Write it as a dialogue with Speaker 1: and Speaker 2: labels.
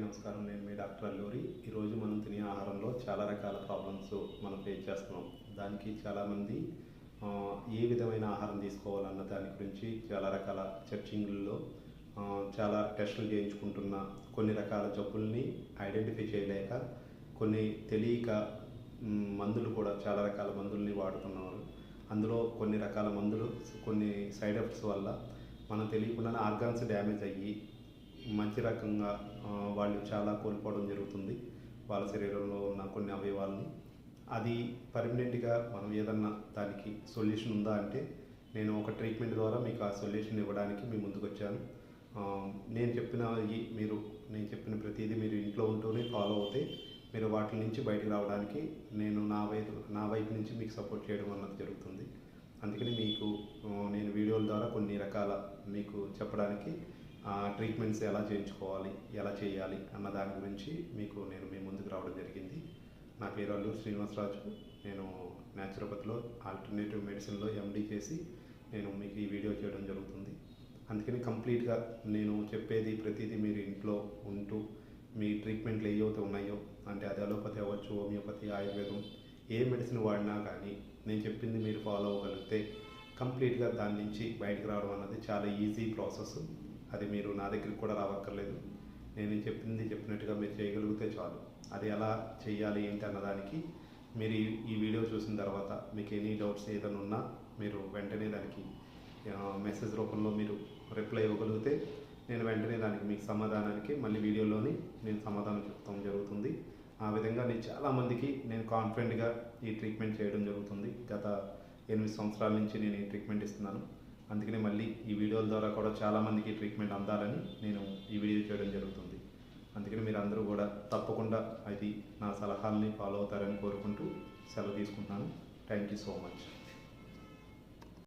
Speaker 1: నమస్కారం. నేను మీ డాక్టర్ అల్లూరి. ఈరోజు మనం తినే ఆహారంలో చాలా రకాల ప్రాబ్లమ్స్ మనం ఫేస్ చేస్తున్నాం. దానికి చాలామంది ఏ విధమైన ఆహారం తీసుకోవాలన్న దాని గురించి చాలా రకాల సెర్చింగ్‌ల్లో చాలా టెస్టులు చేయించుకుంటున్న కొన్ని రకాల జబ్బుల్ని ఐడెంటిఫై చేయలేక కొన్ని తెలియక మందులు కూడా చాలా రకాల మందుల్ని వాడుతున్నారు. అందులో కొన్ని రకాల మందులు కొన్ని సైడ్ ఎఫెక్ట్స్ వల్ల మనం తెలియకుండానే ఆర్గాన్స్ డ్యామేజ్ అయ్యి మంచి రకంగా వాళ్ళు చాలా కోల్పోవడం జరుగుతుంది వాళ్ళ శరీరంలో ఉన్న కొన్ని అవయవాలని. అది పర్మనెంట్గా మనం ఏదన్నా దానికి సొల్యూషన్ ఉందా అంటే నేను ఒక ట్రీట్మెంట్ ద్వారా మీకు ఆ సొల్యూషన్ ఇవ్వడానికి మీ ముందుకు వచ్చాను. నేను చెప్పిన ప్రతిదీ మీరు ఇంట్లో ఉంటూనే ఫాలో అవుతే మీరు వాటి నుంచి బయటకు రావడానికి నేను నా వైపు నుంచి మీకు సపోర్ట్ చేయడం అన్నది జరుగుతుంది. అందుకని నేను వీడియోల ద్వారా కొన్ని రకాల మీకు చెప్పడానికి ట్రీట్మెంట్స్ ఎలా చేయించుకోవాలి, ఎలా చేయాలి అన్న దాని గురించి నేను మీ ముందుకు రావడం జరిగింది. నా పేరు అల్లూరి శ్రీనివాసరాజు. నేను న్యాచురోపతిలో ఆల్టర్నేటివ్ మెడిసిన్లో ఎండీ చేసి నేను మీకు ఈ వీడియో చేయడం జరుగుతుంది. అందుకని కంప్లీట్గా నేను చెప్పేది ప్రతిదీ మీరు ఇంట్లో ఉంటూ మీ ట్రీట్మెంట్లు ఏవైతే ఉన్నాయో అంటే అది అలోపతి అవ్వచ్చు, హోమియోపతి, ఆయుర్వేదం ఏ మెడిసిన్ వాడినా కానీ నేను చెప్పింది మీరు ఫాలో అవ్వగలిగితే కంప్లీట్గా దాని నుంచి బయటకు రావడం అన్నది చాలా ఈజీ ప్రాసెస్. అది మీరు నా దగ్గరికి కూడా రావక్కర్లేదు. నేను చెప్పినట్టుగా మీరు చేయగలిగితే చాలు. అది ఎలా చేయాలి ఏంటి అన్నదానికి మీరు ఈ వీడియో చూసిన తర్వాత మీకు ఎనీ డౌట్స్ ఏదైనా ఉన్నా మీరు వెంటనే దానికి మెసేజ్ రూపంలో మీరు రిప్లై ఇవ్వగలిగితే నేను వెంటనే దానికి మీకు సమాధానానికి మళ్ళీ వీడియోలోని నేను సమాధానం చెప్తాం జరుగుతుంది. ఆ విధంగా నేను చాలామందికి నేను కాన్ఫిడెంట్గా ఈ ట్రీట్మెంట్ చేయడం జరుగుతుంది. గత 8 సంవత్సరాల నుంచి నేను ఈ ట్రీట్మెంట్ ఇస్తున్నాను. అందుకని మళ్ళీ ఈ వీడియోల ద్వారా కూడా చాలామందికి ట్రీట్మెంట్ అందాలని నేను ఈ వీడియో చేయడం జరుగుతుంది. అందుకని మీరు అందరూ కూడా తప్పకుండా నా సలహాలని ఫాలో అవుతారని కోరుకుంటూ సెలవు తీసుకుంటున్నాను. Thank you so much.